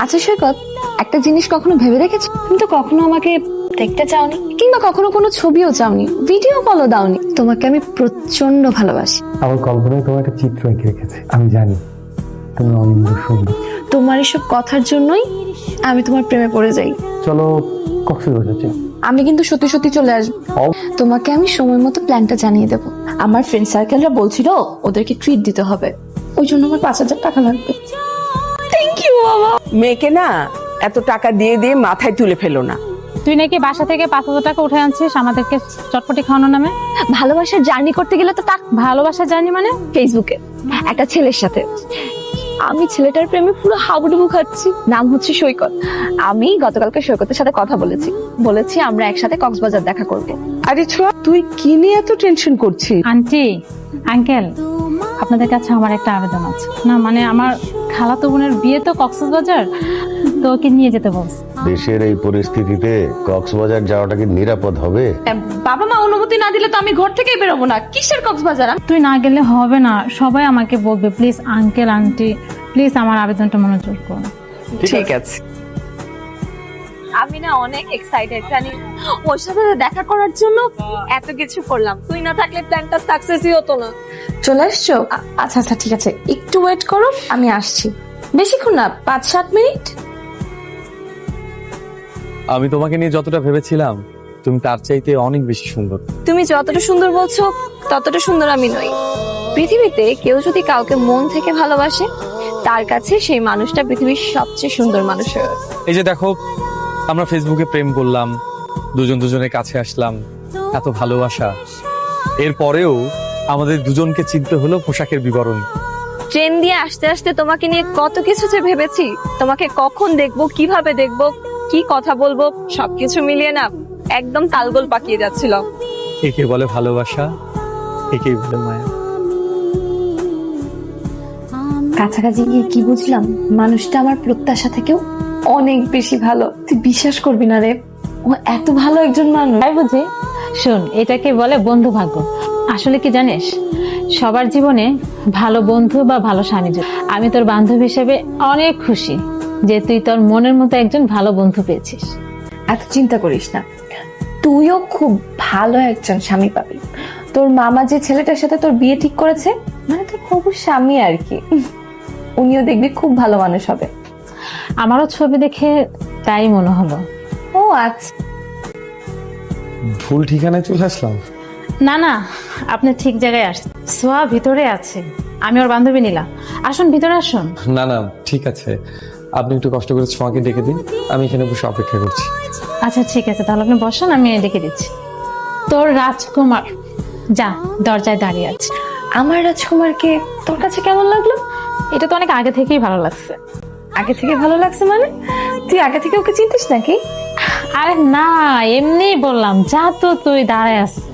আচ্ছা সৈকত, একটা জিনিস কখনো ভেবে দেখেছো? তুমি তো কখনো আমাকে দেখতে চাওনি, কিংবা কখনো কোনো ছবিও চাওনি, ভিডিও কলও দাওনি। তোমাকে আমি প্রচন্ড ভালোবাসি। আমার কল্পনায় তোমার একটা চিত্র এঁকে রেখেছে, আমি জানি তুমি অনেক সুন্দর। তোমার এসব কথার জন্যই আমি তোমার প্রেমে পড়ে যাই। চলো কক্সবাজার যাই। আমি কিন্তু সত্যি সত্যি চলে আসবো। তোমাকে আমি সময় মতো প্ল্যানটা জানিয়ে দেবো। আমার ফ্রেন্ড সার্কেলরা বলছিল ওদেরকে ট্রিট দিতে হবে, ওই জন্য আমার 5,000 টাকা লাগবে। থ্যাংক ইউ বাবা। মেয়েকে না এত টাকা দিয়ে দিয়ে মাথায় তুলে ফেলো না। তুই নাকি বাসা থেকে 5,000 টাকা উঠে আনছিস আমাদেরকে চটপটি খাওয়ানোর নামে। ভালোবাসার জার্নি করতে গেলে তো ভালোবাসা জানি মানে? ফেসবুকে একটা ছেলের সাথে আমি ছেলেটার প্রেমে পুরো হাবুডুবু খাচ্ছি। নাম হচ্ছে সৈকত। আমি গতকালকে সৈকতের সাথে কথা বলেছি আমরা একসাথে কক্সবাজার দেখা করব। আরে ছোঁয়া, তুই কি নিয়ে এত টেনশন করছিস? আন্টি, আঙ্কেল, আপনাদের কাছে আমার একটা আবেদন আছে। না মানে আমার খালাতো বোনের বিয়ে তো কক্সবাজার, তো ওকে নিয়ে যেতে বলছি। দেশের এই পরিস্থিতিতে কক্সবাজার যাওয়াটা কি নিরাপদ হবে? বাবা মা অনুমতি না দিলে তো আমি ঘর থেকেই বেরোবো না। কিসের কক্সবাজার? তুই না গেলে হবে না, সবাই আমাকে বলবে। প্লিজ আঙ্কেল, আন্টি, প্লিজ আমার আবেদনটা মনোযোগ করুন। ঠিক আছে। আমি না অনেক এক্সাইটেড জানি, ওর সাথে দেখা করার জন্য এত কিছু করলাম। তুই না থাকলে প্ল্যানটা সাকসেসই হতো না। চলে আসছো? আচ্ছা আচ্ছা ঠিক আছে, একটু ওয়েট করো, আমি আসছি। বেশিক্ষণ না, 5-7 মিনিট। আমি তোমাকে নিয়ে যতটা ভেবেছিলাম তুমি তার চাইতে অনেক বেশি সুন্দর। তুমি যতটা সুন্দর বলছো ততটা সুন্দর আমি নই। পৃথিবীতে কেউ যদি কাউকে মন থেকে ভালোবাসে, তার কাছে সেই মানুষটা পৃথিবীর সবচেয়ে সুন্দর মানুষ হয়ে ওঠে। এই যে দেখো, আমরা ফেসবুকে প্রেম করলাম, দুজন দুজনের কাছে আসলাম, এত ভালোবাসা, এরপরেও আমাদের দুজনকে চিনতে হলো পোশাকের বিবরণ। ট্রেন দিয়ে আসতে আসতে তোমাকে নিয়ে কত কিছু যে ভেবেছি। তোমাকে কখন দেখবো, কিভাবে দেখবো, কি কথা বলবো, সবকিছু মিলিয়ে না একদম তালগোল পাকিয়ে যাচ্ছিল। একে বলে ভালোবাসা, একেই বলে মায়া। কাছাকাছি গিয়ে কি বুঝলাম, মানুষটা আমার প্রত্যাশা থেকেও অনেক বেশি ভালো। তুই বিশ্বাস করবি না রে, ও এত ভালো একজন মানুষ। তাই বুঝি? শোন, এটাকে বলে বন্ধু ভাগ্য। আসলে কি জানিস, সবার জীবনে ভালো বন্ধু বা ভালো স্বামী জুটে। আমি তোর বান্ধবী হিসেবে অনেক খুশি যে তুই তোর মনের মতো একজন ভালো বন্ধু পেয়েছিস। এত চিন্তা করিস না, তুইও খুব ভালো একজন স্বামী পাবি। তোর মামা যে ছেলেটার সাথে তোর বিয়ে ঠিক করেছে, মানে তোর হবু স্বামী আর কি, উনিও দেখবি খুব ভালো মানুষ হবে। আমারও ছবি দেখে তাই মনে হলো। ও আচ্ছা, ভুল ঠিকানায় চলে আসলাম। না না, আপনি ঠিক জায়গায় আসছেন। সোয়া ভিতরে আছে, আমি ওর বান্ধবী নিলাম। আসুন ভিতরে আসুন। না না, ঠিক আছে, আপনি একটু কষ্ট করে ছোঁয়াকে ডেকে দিন, আমি এখানে বসে অপেক্ষা করছি। আচ্ছা ঠিক আছে, তাহলে আপনি বসুন, আমি ডেকে দিচ্ছি। তোর রাজকুমার যা দরজায় দাঁড়িয়ে আছে। আমার রাজকুমারকে তোর কাছে কেমন লাগলো? এটা তো অনেক আগে থেকেই ভালো লাগছে। আগে থেকে ভালো লাগছে মানে? তুই আগে থেকে ওকে চিনতিস নাকি? আরে না, এমনি বললাম। যা তো তুই দাঁড়ায় আছিস।